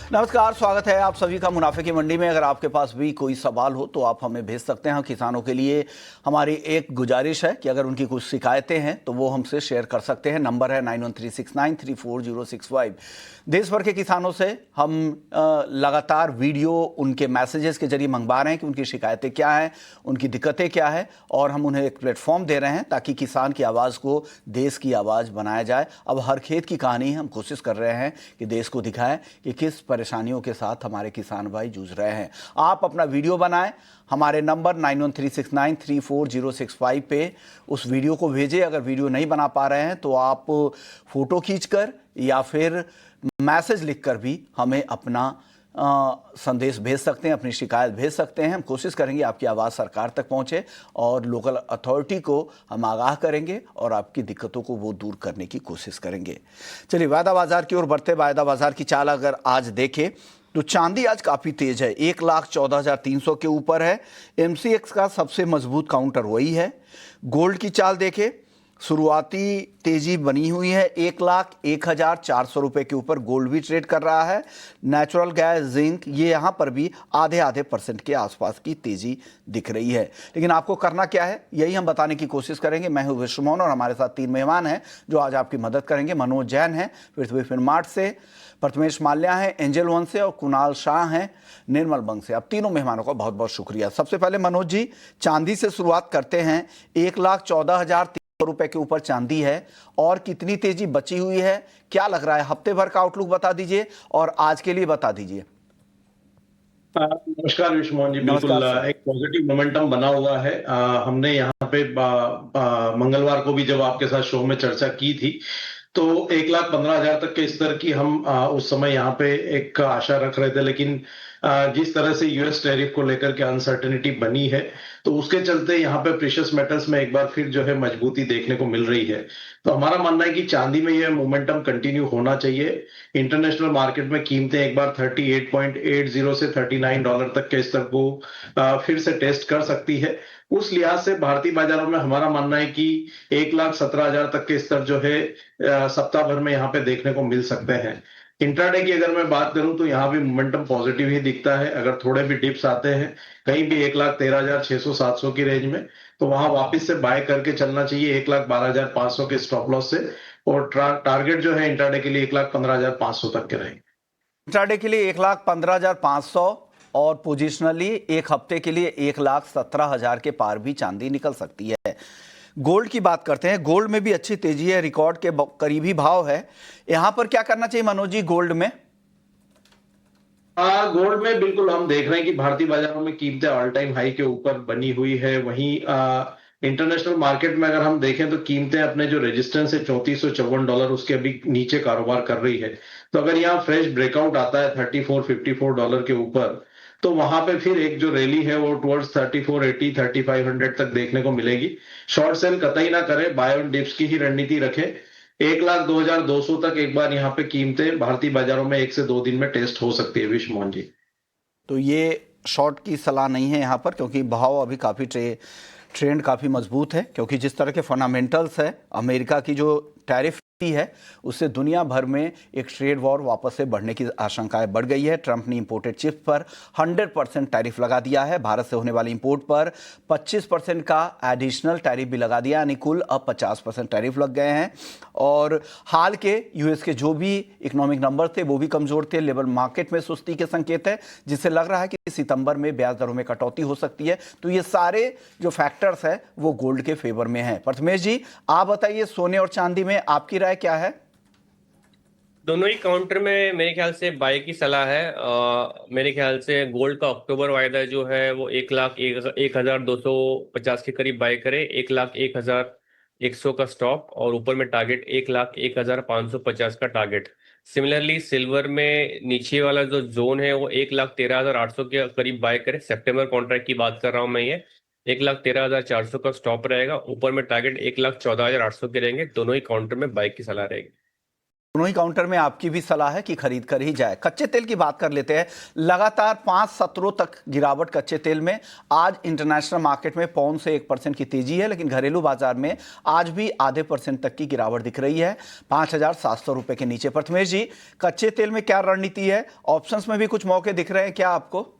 नमस्कार, स्वागत है आप सभी का मुनाफे की मंडी में। अगर आपके पास भी कोई सवाल हो तो आप हमें भेज सकते हैं। किसानों के लिए हमारी एक गुजारिश है कि अगर उनकी कुछ शिकायतें हैं तो वो हमसे शेयर कर सकते हैं। नंबर है 9136934065। देश भर के किसानों से हम लगातार वीडियो उनके मैसेजेस के जरिए मंगवा रहे हैं कि उनकी शिकायतें क्या हैं, उनकी दिक्कतें क्या है, और हम उन्हें एक प्लेटफॉर्म दे रहे हैं ताकि किसान की आवाज़ को देश की आवाज़ बनाया जाए। अब हर खेत की कहानी हम कोशिश कर रहे हैं कि देश को दिखाएं कि किस परेशानियों के साथ हमारे किसान भाई जूझ रहे हैं। आप अपना वीडियो बनाएं, हमारे नंबर 9136934065 पे उस वीडियो को भेजें। अगर वीडियो नहीं बना पा रहे हैं तो आप फोटो खींचकर या फिर मैसेज लिखकर भी हमें अपना संदेश भेज सकते हैं, अपनी शिकायत भेज सकते हैं। हम कोशिश करेंगे आपकी आवाज़ सरकार तक पहुंचे और लोकल अथॉरिटी को हम आगाह करेंगे और आपकी दिक्कतों को वो दूर करने की कोशिश करेंगे। चलिए वायदा बाजार की ओर बढ़ते। वायदा बाजार की चाल अगर आज देखें तो चांदी आज काफ़ी तेज है, 1,14,300 के ऊपर है। MCX का सबसे मजबूत काउंटर वही है। गोल्ड की चाल देखें, शुरुआती तेजी बनी हुई है, 1,01,400 रुपए के ऊपर गोल्ड भी ट्रेड कर रहा है। नेचुरल गैस, जिंक, ये यहां पर भी आधे परसेंट के आसपास की तेजी दिख रही है। लेकिन आपको करना क्या है, यही हम बताने की कोशिश करेंगे। मैं हूं विश्वमोहन और हमारे साथ 3 मेहमान हैं जो आज आपकी मदद करेंगे। मनोज जैन है पृथ्वी फिनमार्ट से, प्रथमेश माल्या है एंजल वन से, और कुणाल शाह हैं निर्मल बंग से। अब तीनों मेहमानों का बहुत बहुत शुक्रिया। सबसे पहले मनोज जी, चांदी से शुरुआत करते हैं। 1,14,300 रुपए के ऊपर चांदी है और कितनी तेजी बची हुई है, क्या लग रहा है? हफ्ते भर का आउटलुक बता दीजिए और आज के लिए बता दीजिए। नमस्कार विश्वमोहन जी, बिल्कुल एक पॉजिटिव मोमेंटम बना हुआ है। हमने यहाँ पे मंगलवार को भी जब आपके साथ शो में चर्चा की थी तो 1,15,000 तक के स्तर की हम उस समय यहाँ पे एक आशा रख रहे थे, लेकिन जिस तरह से यूएस टैरिफ को लेकर के अनसर्टेनिटी बनी है तो उसके चलते यहाँ पे प्रेशियस मेटल्स में एक बार फिर जो है मजबूती देखने को मिल रही है। तो हमारा मानना है कि चांदी में यह मोमेंटम कंटिन्यू होना चाहिए। इंटरनेशनल मार्केट में कीमतें एक बार 38.80 से $39 तक के स्तर को फिर से टेस्ट कर सकती है। उस लिहाज से भारतीय बाजारों में हमारा मानना है कि 1,17,000 तक के स्तर जो है सप्ताह भर में यहाँ पे देखने को मिल सकते हैं। इंट्राडे की अगर मैं बात करूं तो यहाँ भी मोमेंटम पॉजिटिव ही दिखता है। अगर थोड़े भी डिप्स आते हैं कहीं भी 1,13,600-700 की रेंज में, तो वहां वापस से बाय करके चलना चाहिए 1,12,500 के स्टॉप लॉस से, और टारगेट जो है इंट्राडे के लिए 1,15,500 तक के रहेंगे। इंट्राडे के लिए 1,15,500 और पोजिशनली एक हफ्ते के लिए 1,17,000 के पार भी चांदी निकल सकती है। गोल्ड की बात करते हैं। गोल्ड में भी अच्छी तेजी है, रिकॉर्ड के करीबी भाव है। यहां पर क्या करना चाहिए मनोज जी गोल्ड में? गोल्ड में बिल्कुल हम देख रहे हैं कि भारतीय बाजारों में कीमतें ऑल टाइम हाई के ऊपर बनी हुई है। वहीं इंटरनेशनल मार्केट में अगर हम देखें तो कीमतें अपने जो रेजिस्टेंस है $3454 उसके अभी नीचे कारोबार कर रही है। तो अगर यहाँ फ्रेश ब्रेकआउट आता है $3454 के ऊपर, तो वहां पे फिर एक जो रैली है वो टुवर्ड्स 3480 3500 तक देखने को मिलेगी। शॉर्ट सेल कतई ना करें, बाय ऑन डिप्स की ही रणनीति रखें। 1,02,200 तक एक बार यहाँ पे कीमतें भारतीय बाजारों में 1 से 2 दिन में टेस्ट हो सकती है विश्व मोहन जी। तो ये शॉर्ट की सलाह नहीं है यहाँ पर, क्योंकि भाव अभी काफ़ी ट्रेंड काफ़ी मजबूत है, क्योंकि जिस तरह के फंडामेंटल्स है, अमेरिका की जो टैरिफ है उससे दुनिया भर में एक ट्रेड वॉर वापस से बढ़ने की आशंकाएं बढ़ गई है। ट्रंप ने इंपोर्टेड चिप्स पर 100% टैरिफ लगा दिया है। भारत से होने वाले इंपोर्ट पर 25% का एडिशनल टैरिफ भी लगा दिया, यानी कुल अब 50% टैरिफ लग गए हैं। और हाल के यूएस के जो भी इकोनॉमिक नंबर थे वो भी कमजोर थे। लेबर मार्केट में सुस्ती के संकेत है, जिससे लग रहा है कि सितंबर में ब्याज दरों में कटौती हो सकती है। तो ये सारे जो फैक्टर्स है वो गोल्ड के फेवर में है। प्रथमेश जी, आप बताइए, सोने और चांदी में आपकी राय क्या है? दोनों ही काउंटर में मेरे ख्याल से बाय की सलाह है। मेरे ख्याल से गोल्ड का अक्टूबर वायदा जो है वो 1,01,250 के करीब बाय करे, 1,01,100 का स्टॉप, और ऊपर में टारगेट 1,01,550 का टारगेट। सिमिलरली सिल्वर में नीचे वाला जो जोन है वो 1,13,800 के करीब बाय करे। सितंबर कॉन्ट्रैक्ट की बात कर रहा हूं मैं, ये 1,13,400 का स्टॉप रहेगा, ऊपर में टारगेट 1,14,800 के रहेंगे। दोनों ही काउंटर में बाय की सलाह रहेगी। दोनों ही काउंटर में आपकी भी सलाह है कि खरीद कर ही जाए। कच्चे तेल की बात कर लेते हैं। लगातार 5 सत्रों तक गिरावट कच्चे तेल में। आज इंटरनेशनल मार्केट में पौंड से 1% की तेजी है, लेकिन घरेलू बाजार में आज भी आधे % तक की गिरावट दिख रही है, 5,700 रुपए के नीचे। प्रथमेश जी, कच्चे तेल में क्या रणनीति है? ऑप्शंस में भी कुछ मौके दिख रहे हैं क्या आपको?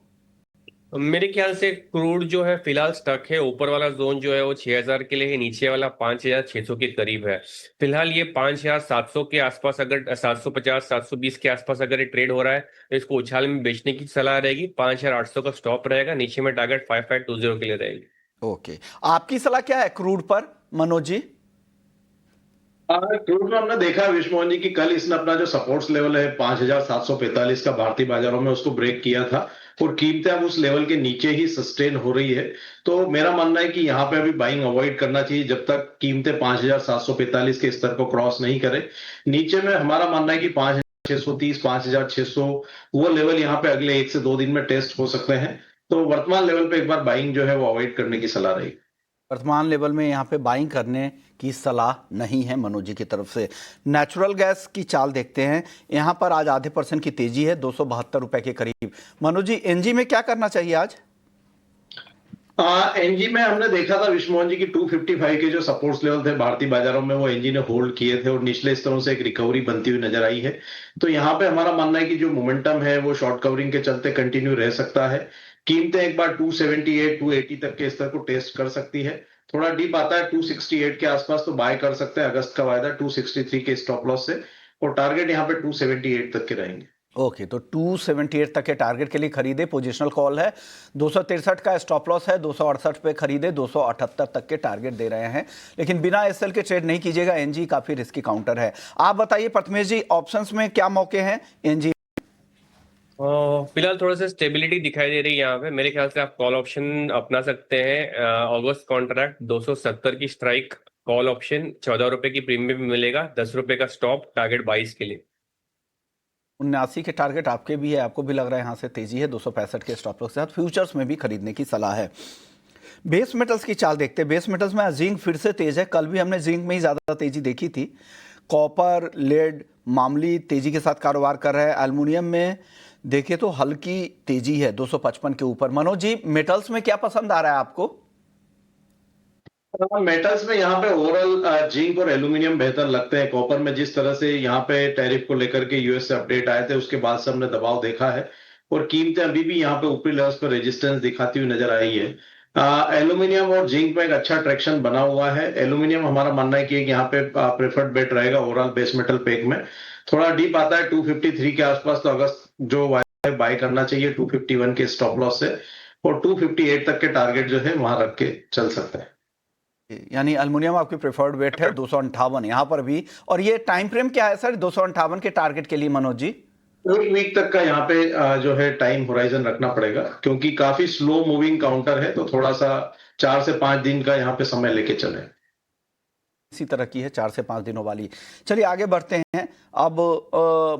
मेरे ख्याल से क्रूड जो है फिलहाल स्टक है। ऊपर वाला जोन जो है वो 6000 के लिए है, नीचे वाला 5600 के करीब है। फिलहाल ये 5700 के आसपास, अगर 750 720 के आसपास अगर ये ट्रेड हो रहा है तो इसको उछाल में बेचने की सलाह रहेगी। 5800 का स्टॉप रहेगा, नीचे में टारगेट 5520 के लिए रहेगी। ओके, आपकी सलाह क्या है क्रूड पर, मनोज जी? क्रूड में हमने देखा विश्व मोहन जी की कल इसने अपना जो सपोर्ट्स लेवल है 5745 का भारतीय बाजारों में उसको ब्रेक किया था और कीमतें अब उस लेवल के नीचे ही सस्टेन हो रही है। तो मेरा मानना है कि यहाँ पे अभी बाइंग अवॉइड करना चाहिए जब तक कीमतें 5745 के स्तर को क्रॉस नहीं करे। नीचे में हमारा मानना है कि 5630 5600 वो लेवल यहाँ पे अगले 1 से 2 दिन में टेस्ट हो सकते हैं। तो वर्तमान लेवल पे एक बार बाइंग जो है वो अवॉइड करने की सलाह रहेगी। वर्तमान लेवल में यहाँ पे बाइंग करने की सलाह नहीं है मनोज जी की तरफ से। नेचुरल गैस की चाल देखते हैं। यहाँ पर आज आधे % की तेजी है, 272 रुपए के करीब। मनोज जी, एनजी में क्या करना चाहिए आज? एनजी में हमने देखा था विश्व मोहन जी की 255 के जो सपोर्ट्स लेवल थे भारतीय बाजारों में वो एनजी ने होल्ड किए थे और निचले स्तरों से एक रिकवरी बनती हुई नजर आई है। तो यहाँ पे हमारा मानना है कि जो मोमेंटम है वो शॉर्ट कवरिंग के चलते कंटिन्यू रह सकता है। कीमतें एक बार 278 280 तक के स्तर को टेस्ट कर सकती है। थोड़ा डीप आता है 268 के आसपास तो बाय कर सकते हैं। अगस्त का वायदा 263 के स्टॉप लॉस से और टारगेट यहाँ पे 278 तक के रहेंगे। ओके, तो 278 तक के टारगेट के लिए खरीदे। पोजिशनल कॉल है। 263 का स्टॉप लॉस है, 268 पे खरीदे, 278 तक के टारगेट दे रहे हैं। लेकिन बिना एसएल के ट्रेड नहीं कीजिएगा, एनजी काफी रिस्की काउंटर है। आप बताइए प्रथमेश जी, ऑप्शंस में क्या मौके हैं एनजी? फिलहाल थोड़ा सा स्टेबिलिटी दिखाई दे रही है यहाँ पे। मेरे ख्याल से आप कॉल ऑप्शन अपना सकते हैं। अगस्त कॉन्ट्रैक्ट 270 की स्ट्राइक कॉल ऑप्शन, 14 रुपए की प्रीमियम मिलेगा, 10 रुपए का स्टॉप, टारगेट 22 के लिए। 79 के टारगेट आपके भी है, आपको भी लग रहा है यहाँ से तेजी है। 265 के स्टॉप लॉस के साथ फ्यूचर्स में भी खरीदने की सलाह है। बेस मेटल्स की चाल देखते हैं। बेस मेटल्स में जिंक फिर से तेज है। कल भी हमने जिंक में ही ज्यादा तेजी देखी थी। कॉपर, लेड मामूली तेजी के साथ कारोबार कर रहा है। एल्युमिनियम में देखिए तो हल्की तेजी है, 255 के ऊपर। मनोज जी, मेटल्स में क्या पसंद आ रहा है आपको? मेटल्स में यहाँ पे ओवरऑल जिंक और एल्यूमिनियम बेहतर लगते हैं। कॉपर में जिस तरह से यहाँ पे टैरिफ को लेकर के यूएस से अपडेट आए थे उसके बाद से हमने दबाव देखा है और कीमतें अभी भी यहाँ पे ऊपरी लेवल्स पर रेजिस्टेंस दिखाती हुई नजर आई है। एल्यूमिनियम और जिंक में एक अच्छा ट्रैक्शन बना हुआ है। एल्यूमिनियम हमारा मानना है कि एक यहाँ पे प्रेफर्ड बेट रहेगा ओवरऑल बेस मेटल पैक में। थोड़ा डीप आता है 253 के आसपास तो अगस्त जो बाय करना चाहिए 251 के स्टॉप लॉस से और 258 तक के टारगेट जो है वहां रख के चल सकता है। यानी एल्युमिनियम आपकी प्रेफर्ड वेट है, 258 यहाँ पर भी। और ये टाइम फ्रेम क्या है सर 258 के टारगेट के लिए मनोज जी? एक वीक तक का यहाँ पे जो है टाइम होराइजन रखना पड़ेगा क्योंकि काफी स्लो मूविंग काउंटर है। तो थोड़ा सा 4 से 5 दिन का यहाँ पे समय लेके चले। इसी तरह की है, 4 से 5 दिनों वाली। चलिए आगे बढ़ते हैं। अब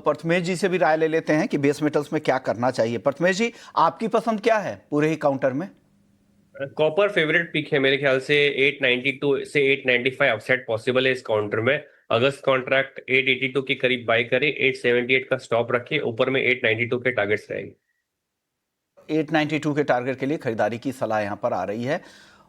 प्रथमेश जी से भी राय ले लेते हैं कि बेस मेटल्स में क्या करना चाहिए। प्रथमेश जी, आपकी पसंद क्या है पूरे ही काउंटर में? कॉपर फेवरेट पिक है मेरे ख्याल से। 892 से 895 अपसाइड पॉसिबल है इस काउंटर में। अगस्त कॉन्ट्रैक्ट 882 के करीब बाय करें, 878 का स्टॉप रखें, ऊपर में 892 के टारगेट्स रहेंगे। 892 के टारगेट के लिए खरीदारी की सलाह यहाँ पर आ रही है।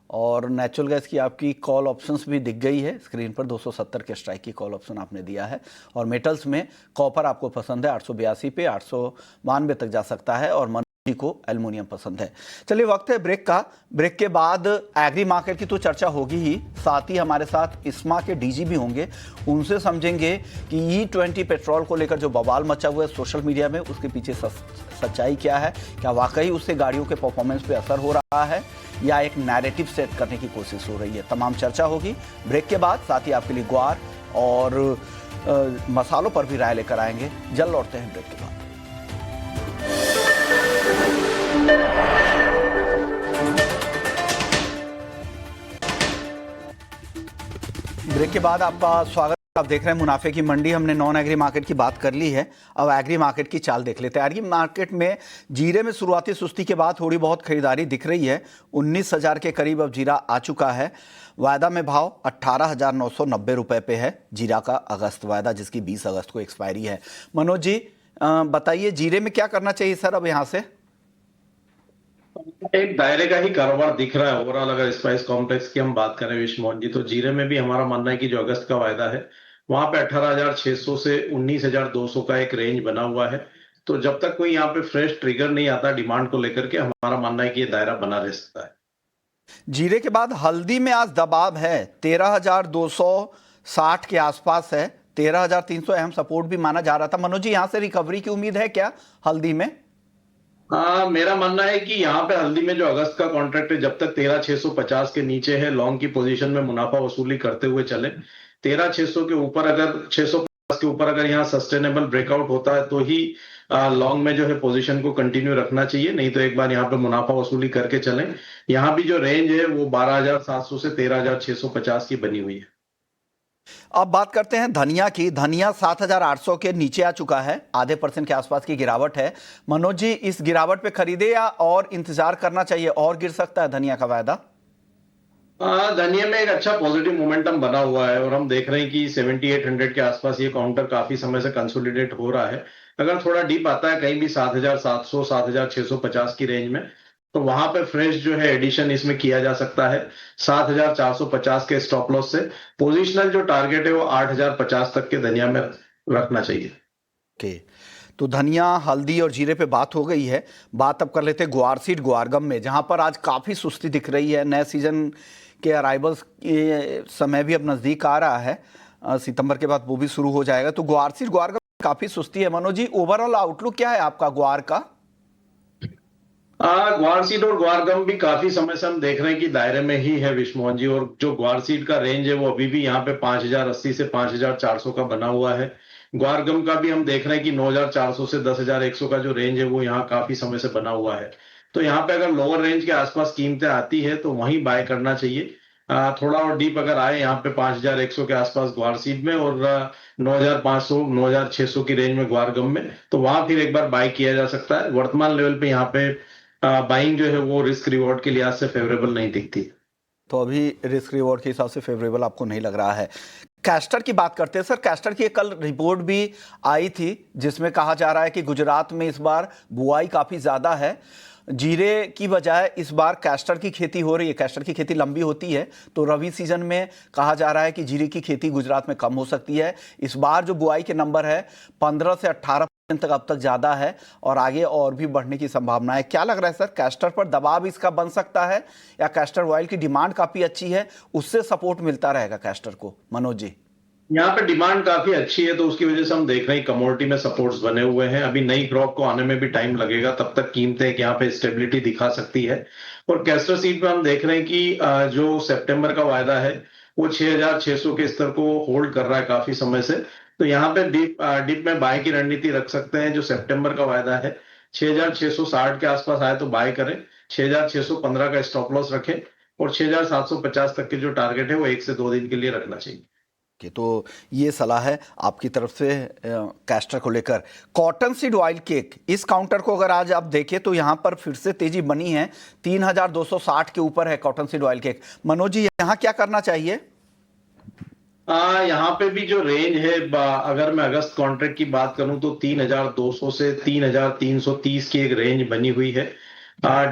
और नेचुरल गैस की आपकी कॉल ऑप्शंस भी दिख गई है स्क्रीन पर। 270 के स्ट्राइक की कॉल ऑप्शन आपने दिया है। और मेटल्स में कॉपर आपको पसंद है, 882 पे, 892 तक जा सकता है। और को एल्युमिनियम पसंद है। चलिए वक्त है ब्रेक का। ब्रेक के बाद एग्री मार्केट की तो चर्चा होगी ही, साथ ही हमारे साथ इस्मा के डीजी भी होंगे। उनसे समझेंगे कि E20 पेट्रोल को लेकर जो बवाल मचा हुआ है सोशल मीडिया में, उसके पीछे सच्चाई क्या है। क्या वाकई उससे गाड़ियों के परफॉर्मेंस पे असर हो रहा है या एक नैरेटिव सेट करने की कोशिश हो रही है। तमाम चर्चा होगी ब्रेक के बाद। साथ ही आपके लिए ग्वार और मसालों पर भी राय लेकर आएंगे। जल्द लौटते हैं ब्रेक के बाद। ब्रेक के बाद आपका स्वागत आप देख रहे हैं मुनाफे की मंडी। हमने नॉन एग्री मार्केट की बात कर ली है, अब एग्री मार्केट की चाल देख लेते हैं। एग्री मार्केट में जीरे में शुरुआती सुस्ती के बाद थोड़ी बहुत खरीदारी दिख रही है। 19,000 के करीब अब जीरा आ चुका है। वायदा में भाव 18,990 रुपए पे है जीरा का अगस्त वायदा, जिसकी 20 अगस्त को एक्सपायरी है। मनोज जी बताइए, जीरे में क्या करना चाहिए सर अब यहाँ से? एक दायरे का ही कारोबार दिख रहा है ओवरऑल। अगर स्पाइस कॉम्प्लेक्स की हम बात करें विश मोहन जी, तो जीरे में भी हमारा मानना है कि जो अगस्त का वायदा है वहां पे 18,600 से 19,200 का एक रेंज बना हुआ है। तो जब तक कोई यहाँ पे फ्रेश ट्रिगर नहीं आता डिमांड को लेकर के, हमारा मानना है कि ये दायरा बना रह सकता है। जीरे के बाद हल्दी में आज दबाव है, 13,260 के आसपास है। 13,300 अहम सपोर्ट भी माना जा रहा था। मनोज जी, यहां से रिकवरी की उम्मीद है क्या हल्दी में? मेरा मानना है कि यहाँ पे हल्दी में जो अगस्त का कॉन्ट्रैक्ट है, जब तक 13,650 के नीचे है, लॉन्ग की पोजीशन में मुनाफा वसूली करते हुए चले। 13,600 के ऊपर अगर 650 के ऊपर अगर यहाँ सस्टेनेबल ब्रेकआउट होता है तो ही लॉन्ग में जो है पोजीशन को कंटिन्यू रखना चाहिए, नहीं तो एक बार यहाँ पे मुनाफा वसूली करके चलें। यहाँ भी जो रेंज है वो 12,700 से 13,650 की बनी हुई है। अब बात करते हैं धनिया की। धनिया 7,800 के नीचे आ चुका है, आधे % के आसपास की गिरावट है। मनोज जी, इस गिरावट पे खरीदे या और इंतजार करना चाहिए, और गिर सकता है धनिया का वायदा? धनिया में एक अच्छा पॉजिटिव मोमेंटम बना हुआ है और हम देख रहे हैं कि 7,800 के आसपास ये काउंटर काफी समय से कंसोलिडेट हो रहा है। अगर थोड़ा डीप आता है कहीं भी 7,700 7,650 की रेंज में, तो वहां पे फ्रेश जो है एडिशन इसमें किया जा सकता है। 7,450 के स्टॉप लॉस से पोजिशनल जो टारगेट है वो 8,050 तक के धनिया में रखना चाहिए। ओके, तो धनिया, हल्दी और जीरे पे बात हो गई है। बात अब कर लेते हैं ग्वार सीड ग्वारगम में, जहां पर आज काफ़ी सुस्ती दिख रही है। नए सीजन के अराइवल्स के समय भी अब नज़दीक आ रहा है, सितंबर के बाद वो भी शुरू हो जाएगा। तो ग्वार सीड ग्वारगम काफ़ी सुस्ती है। मनोज जी, ओवरऑल आउटलुक क्या है आपका ग्वार का? ग्वार सीड और ग्वारगम भी काफी समय से हम देख रहे हैं कि दायरे में ही है विश्वमोहन जी। और जो ग्वार सीड का रेंज है वो अभी भी यहाँ पे 5,080 से 5,400 का बना हुआ है। ग्वारगम का भी हम देख रहे हैं कि 9,400 से 10,100 का जो रेंज है वो यहाँ काफी समय से बना हुआ है। तो यहाँ पे अगर लोअर रेंज के आसपास कीमतें आती है तो वहीं बाय करना चाहिए। थोड़ा और डीप अगर आए यहाँ पे 5,100 के आसपास ग्वार सीड में और 9,500 9,600 की रेंज में ग्वारगम में, तो वहां फिर एक बार बाय किया जा सकता है। वर्तमान लेवल पे यहाँ पे बाइंग जो है वो रिस्क रिवॉर्ड के लिहाज से फेवरेबल नहीं दिखती। तो अभी रिस्क रिवॉर्ड के हिसाब से फेवरेबल आपको नहीं लग रहा है। कैस्टर की बात करते हैं सर। कैस्टर की एक कल रिपोर्ट भी आई थी जिसमें कहा जा रहा है कि गुजरात में इस बार बुआई काफ़ी ज़्यादा है। जीरे की बजाय इस बार कैस्टर की खेती हो रही है। कैस्टर की खेती लंबी होती है, तो रबी सीजन में कहा जा रहा है कि जीरे की खेती गुजरात में कम हो सकती है। इस बार जो बुआई के नंबर है 15 से 18% तक अब तक ज़्यादा है और आगे और भी बढ़ने की संभावना है। क्या लग रहा है सर, कैस्टर पर दबाव इसका बन सकता है या कैस्टर ऑयल की डिमांड काफ़ी अच्छी है, उससे सपोर्ट मिलता रहेगा कैस्टर को? मनोज जी, यहाँ पे डिमांड काफी अच्छी है तो उसकी वजह से हम देख रहे हैं कमोडिटी में सपोर्ट्स बने हुए हैं। अभी नई क्रॉप को आने में भी टाइम लगेगा, तब तक कीमतें यहाँ पे स्टेबिलिटी दिखा सकती है। और कैस्टर सीड पे हम देख रहे हैं कि जो सितंबर का वायदा है वो 6,600 के स्तर को होल्ड कर रहा है काफी समय से। तो यहाँ पे डीप में बाय की रणनीति रख सकते हैं। जो सितंबर का वायदा है 6,660 के आसपास आए तो बाय करें, 6,615 का स्टॉप लॉस रखें और 6,750 तक के जो टारगेट है वो 1 से 2 दिन के लिए रखना चाहिए। कि तो ये सलाह है आपकी तरफ से कैस्टर को लेकर। कॉटन सीड ऑयल केक, इस काउंटर को अगर आज आप देखें तो यहाँ पर फिर से तेजी बनी है, 3,260 के ऊपर है cotton seed oil cake. Manoj ji, यहाँ क्या करना चाहिए? यहाँ पे भी जो रेंज है, अगर मैं अगस्त कॉन्ट्रैक्ट की बात करूं तो 3,200 से 3,330 की एक रेंज बनी हुई है।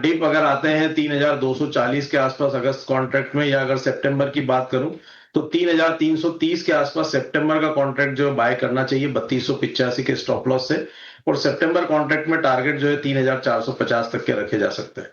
डिप अगर आते हैं 3,240 के आसपास अगस्त कॉन्ट्रैक्ट में, या अगर सितंबर की बात करूं तो 3,330 के आसपास सितंबर का कॉन्ट्रैक्ट जो बाय करना चाहिए 3,285 के स्टॉप लॉस से। और सितंबर कॉन्ट्रैक्ट में टारगेट जो है 3,450 तक के रखे जा सकते हैं।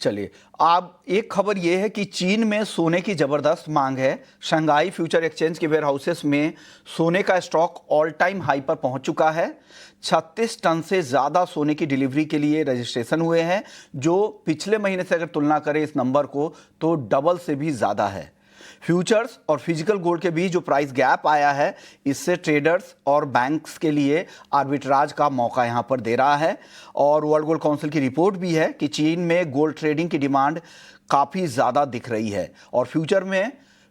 चलिए, अब एक खबर यह है कि चीन में सोने की जबरदस्त मांग है। शंघाई फ्यूचर एक्सचेंज के वेयरहाउसेस में सोने का स्टॉक ऑल टाइम हाई पर पहुंच चुका है। 36 टन से ज्यादा सोने की डिलीवरी के लिए रजिस्ट्रेशन हुए हैं, जो पिछले महीने से अगर तुलना करें इस नंबर को तो डबल से भी ज्यादा है। फ्यूचर्स और फिजिकल गोल्ड के बीच जो प्राइस गैप आया है, इससे ट्रेडर्स और बैंक्स के लिए आर्बिट्राज का मौका यहां पर दे रहा है। और वर्ल्ड गोल्ड काउंसिल की रिपोर्ट भी है कि चीन में गोल्ड ट्रेडिंग की डिमांड काफ़ी ज़्यादा दिख रही है और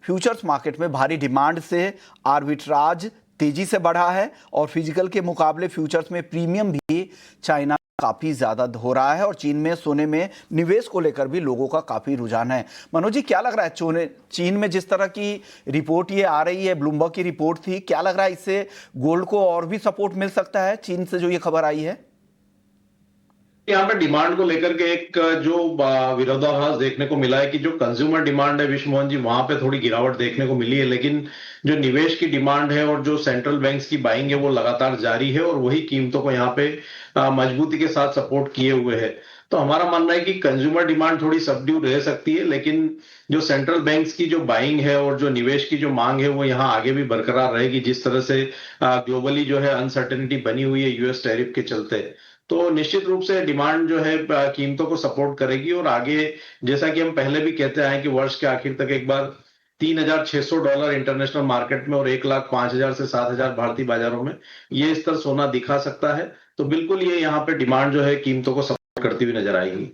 फ्यूचर्स मार्केट में भारी डिमांड से आर्बिट्राज तेजी से बढ़ा है और फिजिकल के मुकाबले फ्यूचर्स में प्रीमियम भी चाइना काफी ज्यादा हो रहा है और चीन में सोने में निवेश को लेकर भी लोगों का काफी रुझान है। मनोज जी, क्या लग रहा है चीन में जिस तरह की रिपोर्ट ये आ रही है, ब्लूमबर्ग की रिपोर्ट थी, क्या लग रहा है इससे गोल्ड को और भी सपोर्ट मिल सकता है चीन से जो ये खबर आई है? यहाँ पे डिमांड को लेकर के एक जो विरोधाभास देखने को मिला है कि जो कंज्यूमर डिमांड है विश्व मोहन जी, वहां पे थोड़ी गिरावट देखने को मिली है, लेकिन जो निवेश की डिमांड है और जो सेंट्रल बैंक्स की बाइंग है वो लगातार जारी है और वही कीमतों को यहाँ पे मजबूती के साथ सपोर्ट किए हुए है। तो हमारा मानना है कि कंज्यूमर डिमांड थोड़ी सबड्यूड रह सकती है, लेकिन जो सेंट्रल बैंक्स की जो बाइंग है और जो निवेश की जो मांग है वो यहाँ आगे भी बरकरार रहेगी, जिस तरह से ग्लोबली जो है अनसर्टेनिटी बनी हुई है यूएस टैरिफ के चलते। तो निश्चित रूप से डिमांड जो है कीमतों को सपोर्ट करेगी और आगे, जैसा कि हम पहले भी कहते आए कि वर्ष के आखिर तक एक बार $3,600 इंटरनेशनल मार्केट में और 1,05,000 से 7,000 भारतीय बाजारों में ये स्तर सोना दिखा सकता है। तो बिल्कुल ये यहाँ पे डिमांड जो है कीमतों को सपोर्ट करती हुई नजर आएगी।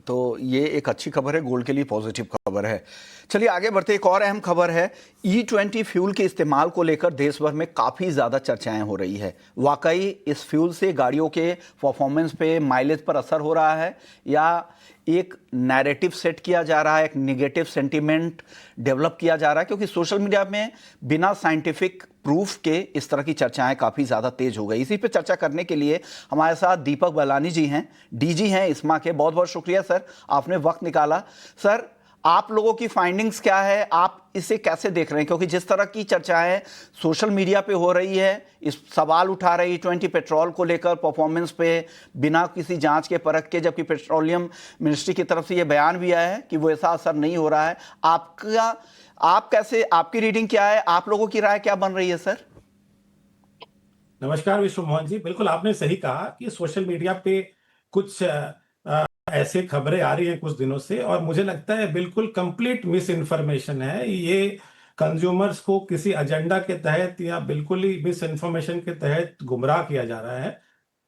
तो ये एक अच्छी खबर है, गोल्ड के लिए पॉजिटिव खबर है। चलिए आगे बढ़ते, एक और अहम खबर है। E20 फ्यूल के इस्तेमाल को लेकर देश भर में काफ़ी ज़्यादा चर्चाएं हो रही है। वाकई इस फ्यूल से गाड़ियों के परफॉर्मेंस पे, माइलेज पर असर हो रहा है या एक नैरेटिव सेट किया जा रहा है, एक नेगेटिव सेंटीमेंट डेवलप किया जा रहा है? क्योंकि सोशल मीडिया में बिना साइंटिफिक प्रूफ के इस तरह की चर्चाएं काफ़ी ज़्यादा तेज हो गई। इसी पे चर्चा करने के लिए हमारे साथ दीपक बलानी जी हैं, डीजी हैं इस्मा के। बहुत बहुत शुक्रिया सर, आपने वक्त निकाला। सर, आप लोगों की फाइंडिंग्स क्या है, आप इसे कैसे देख रहे हैं? क्योंकि जिस तरह की चर्चाएं सोशल मीडिया पे हो रही है, इस सवाल उठा रही E20 पेट्रोल को लेकर परफॉर्मेंस पे बिना किसी जांच के परख के, जबकि पेट्रोलियम मिनिस्ट्री की तरफ से ये बयान भी आया है कि वो ऐसा असर नहीं हो रहा है। आपकी रीडिंग क्या है, आप लोगों की राय क्या बन रही है सर? नमस्कार विश्व मोहन जी, बिल्कुल आपने सही कहा कि सोशल मीडिया पे कुछ ऐसे खबरें आ रही हैं कुछ दिनों से और मुझे लगता है बिल्कुल कंप्लीट मिस इन्फॉर्मेशन है ये। कंज्यूमर्स को किसी एजेंडा के तहत या बिल्कुल ही मिस इन्फॉर्मेशन के तहत गुमराह किया जा रहा है।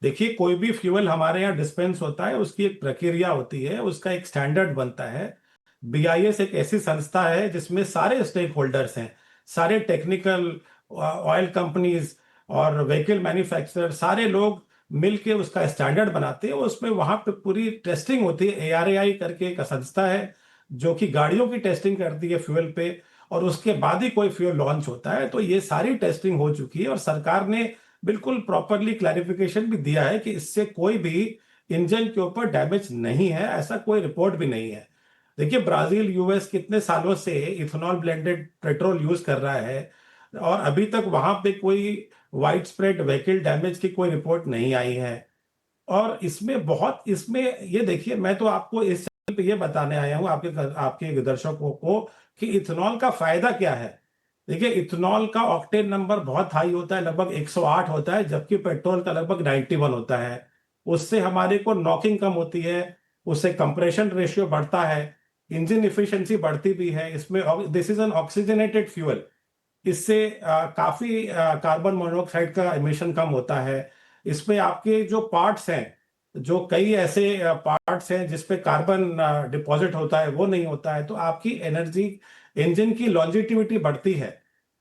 देखिए, कोई भी फ्यूल हमारे यहाँ डिस्पेंस होता है, उसकी एक प्रक्रिया होती है, उसका एक स्टैंडर्ड बनता है। BIS एक ऐसी संस्था है जिसमें सारे स्टेक होल्डर्स हैं, सारे टेक्निकल, ऑयल कंपनीज और व्हीकल मैन्युफैक्चरर, सारे लोग मिलके उसका स्टैंडर्ड बनाते हैं। उसमें वहां पे पूरी टेस्टिंग होती है। ARAI करके एक संस्था है जो कि गाड़ियों की टेस्टिंग करती है फ्यूल पे, और उसके बाद ही कोई फ्यूल लॉन्च होता है। तो ये सारी टेस्टिंग हो चुकी है और सरकार ने बिल्कुल प्रॉपरली क्लैरिफिकेशन भी दिया है कि इससे कोई भी इंजन के ऊपर डैमेज नहीं है, ऐसा कोई रिपोर्ट भी नहीं है। देखिए, ब्राजील, US कितने सालों से इथेनॉल ब्लेंडेड पेट्रोल यूज कर रहा है और अभी तक वहां पे कोई वाइड स्प्रेड व्हीकल डैमेज की कोई रिपोर्ट नहीं आई है। और इसमें ये देखिए, मैं तो आपको इस चैनल पे ये बताने आया हूँ आपके दर्शकों को कि इथेनॉल का फायदा क्या है। देखिए, इथेनॉल का ऑक्टेन नंबर बहुत हाई होता है, लगभग 108 होता है, जबकि पेट्रोल का लगभग 91 होता है। उससे हमारे को नॉकिंग कम होती है, उससे कंप्रेशन रेशियो बढ़ता है, इंजन इफिशियंसी बढ़ती भी है। इसमें this is an oxygenated fuel, इससे काफी कार्बन मोनोऑक्साइड का एमिशन कम होता है। इसमें आपके जो पार्ट्स हैं, जो कई ऐसे पार्ट्स हैं जिसपे कार्बन डिपॉजिट होता है, वो नहीं होता है। तो आपकी एनर्जी, इंजन की लॉन्जिटिविटी बढ़ती है।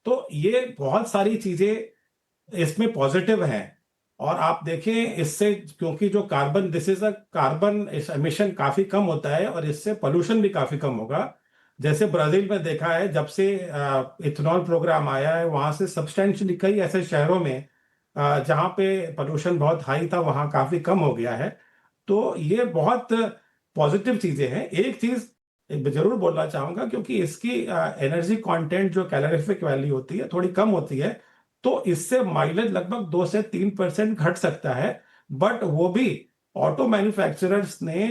तो ये बहुत सारी चीजें इसमें पॉजिटिव हैं। और आप देखें, इससे क्योंकि जो carbon, this is a carbon emission काफी कम होता है और इससे पोल्यूशन भी काफी कम होगा। जैसे ब्राजील में देखा है, जब से इथेनॉल प्रोग्राम आया है, वहां से सब्सटेंशियली कई ऐसे शहरों में जहां पे पोल्यूशन बहुत हाई था, वहां काफी कम हो गया है। तो ये बहुत पॉजिटिव चीजें हैं। एक चीज जरूर बोलना चाहूंगा, क्योंकि इसकी एनर्जी कंटेंट, जो कैलोरीफिक वैल्यू होती है, थोड़ी कम होती है, तो इससे माइलेज लगभग 2 से 3% घट सकता है। बट वो भी ऑटो मैन्युफैक्चरर्स ने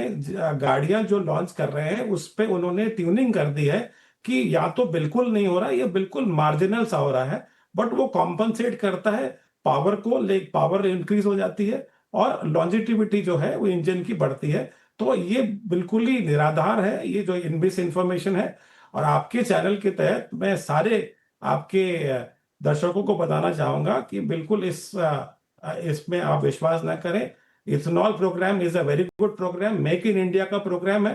गाड़ियां जो लॉन्च कर रहे हैं उस पे उन्होंने ट्यूनिंग कर दी है कि या तो बिल्कुल नहीं हो रहा, ये बिल्कुल मार्जिनल सा हो रहा है, बट वो कॉम्पनसेट करता है पावर को, पावर इंक्रीज हो जाती है और लॉन्जिटिविटी जो है वो इंजन की बढ़ती है। तो ये बिल्कुल ही निराधार है, ये जो मिस इन्फॉर्मेशन है। और आपके चैनल के तहत मैं सारे आपके दर्शकों को बताना चाहूंगा कि बिल्कुल इसमें आप विश्वास ना करें। Ethanol program is a very good program, make in India का प्रोग्राम है।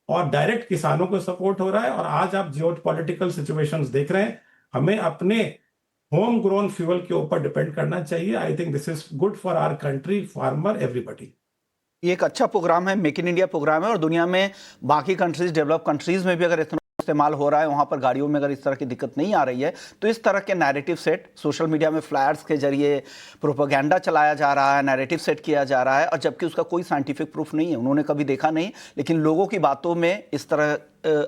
और डायरेक्ट किसानों को सपोर्ट हो रहा है। और आज आप जियोपॉलिटिकल सिचुएशंस देख रहे हैं, हमें अपने होम ग्रोन फ्यूल के ऊपर डिपेंड करना चाहिए। I think this is good for our country, farmer, everybody. ये एक अच्छा प्रोग्राम है, मेक इन इंडिया प्रोग्राम है, और दुनिया में बाकी कंट्रीज, डेवलप कंट्रीज में भी अगर इतना इस्तेमाल हो रहा है, वहां पर गाड़ियों में अगर इस तरह की दिक्कत नहीं आ रही है, तो इस तरह के नैरेटिव सेट सोशल मीडिया में फ्लायर्स के जरिए प्रोपेगेंडा चलाया जा रहा है, नैरेटिव सेट किया जा रहा है, और जबकि उसका कोई साइंटिफिक प्रूफ नहीं है, उन्होंने कभी देखा नहीं, लेकिन लोगों की बातों में इस तरह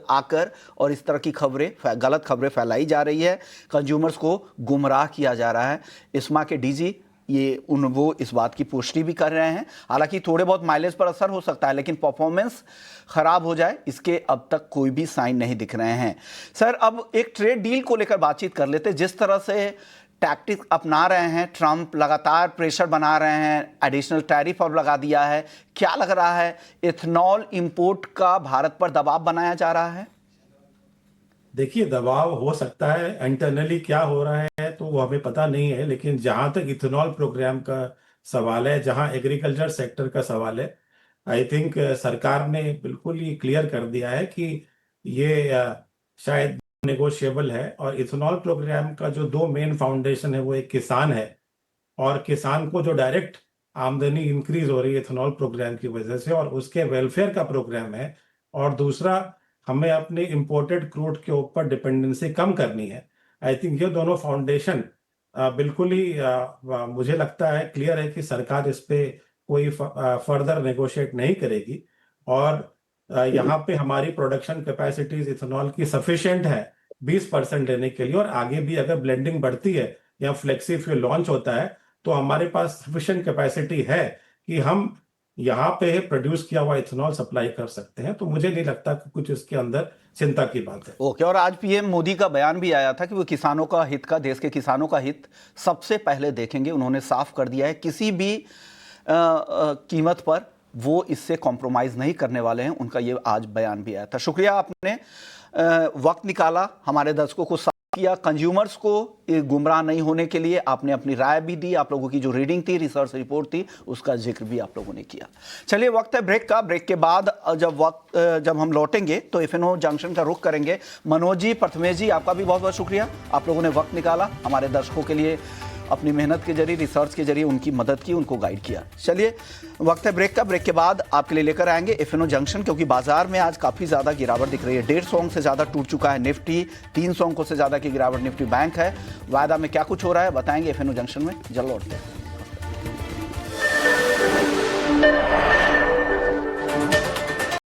आकर और इस तरह की खबरें, गलत खबरें फैलाई जा रही है, कंज्यूमर्स को गुमराह किया जा रहा है। इस्मा के डीजी वो इस बात की पुष्टि भी कर रहे हैं। हालांकि थोड़े बहुत माइलेज पर असर हो सकता है, लेकिन परफॉर्मेंस खराब हो जाए इसके अब तक कोई भी साइन नहीं दिख रहे हैं। सर, अब एक ट्रेड डील को लेकर बातचीत कर लेते हैं। जिस तरह से टैक्टिक अपना रहे हैं ट्रंप, लगातार प्रेशर बना रहे हैं, एडिशनल टैरिफ अब लगा दिया है, क्या लग रहा है इथेनॉल इंपोर्ट का भारत पर दबाव बनाया जा रहा है? देखिए, दबाव हो सकता है, इंटरनली क्या हो रहा है तो वो हमें पता नहीं है, लेकिन जहां तक इथेनॉल प्रोग्राम का सवाल है, जहां एग्रीकल्चर सेक्टर का सवाल है, आई थिंक सरकार ने बिल्कुल ही क्लियर कर दिया है कि ये शायद नेगोशिएबल है। और इथेनॉल प्रोग्राम का जो दो मेन फाउंडेशन है, वो एक किसान है, और किसान को जो डायरेक्ट आमदनी इंक्रीज हो रही है इथेनॉल प्रोग्राम की वजह से, और उसके वेलफेयर का प्रोग्राम है। और दूसरा, हमें अपने इंपोर्टेड क्रूड के ऊपर डिपेंडेंसी कम करनी है। आई थिंक ये दोनों फाउंडेशन बिल्कुल ही मुझे लगता है क्लियर है कि सरकार इस पे कोई फर्दर नेगोशिएट नहीं करेगी। और यहाँ पे हमारी प्रोडक्शन कैपेसिटीज इथेनॉल की सफिशिएंट है 20% लेने के लिए, और आगे भी अगर ब्लेंडिंग बढ़ती है या फ्लेक्सी फ्यूल लॉन्च होता है तो हमारे पास सफिशिएंट कैपेसिटी है कि हम यहाँ पे प्रोड्यूस किया हुआ इथेनॉल सप्लाई कर सकते हैं। तो मुझे नहीं लगता कि कुछ इसके अंदर चिंता की बात है। ओके, और आज पीएम मोदी का बयान भी आया था कि वो किसानों का हित का, देश के किसानों का हित सबसे पहले देखेंगे। उन्होंने साफ कर दिया है किसी भी कीमत पर वो इससे कॉम्प्रोमाइज़ नहीं करने वाले हैं। उनका ये आज बयान भी आया था। शुक्रिया, आपने वक्त निकाला, हमारे दर्शकों को किया, कंज्यूमर्स को गुमराह नहीं होने के लिए आपने अपनी राय भी दी। आप लोगों की जो रीडिंग थी, रिसर्च रिपोर्ट थी, उसका जिक्र भी आप लोगों ने किया। चलिए, वक्त है ब्रेक का। ब्रेक के बाद जब हम लौटेंगे तो एफएनओ जंक्शन का रुख करेंगे। मनोज जी, प्रथमेश जी, आपका भी बहुत बहुत शुक्रिया। आप लोगों ने वक्त निकाला, हमारे दर्शकों के लिए अपनी मेहनत के जरिए, रिसर्च के जरिए उनकी मदद की, उनको गाइड किया। चलिए, वक्त है ब्रेक का। ब्रेक के बाद आपके लिए लेकर आएंगे एफएनओ जंक्शन, क्योंकि बाजार में आज काफ़ी ज़्यादा गिरावट दिख रही है। 150 अंक से ज़्यादा टूट चुका है निफ्टी, 300 अंकों से ज़्यादा की गिरावट निफ्टी बैंक है। वायदा में क्या कुछ हो रहा है बताएंगे एफएनओ जंक्शन में। जल्द लौटते हैं।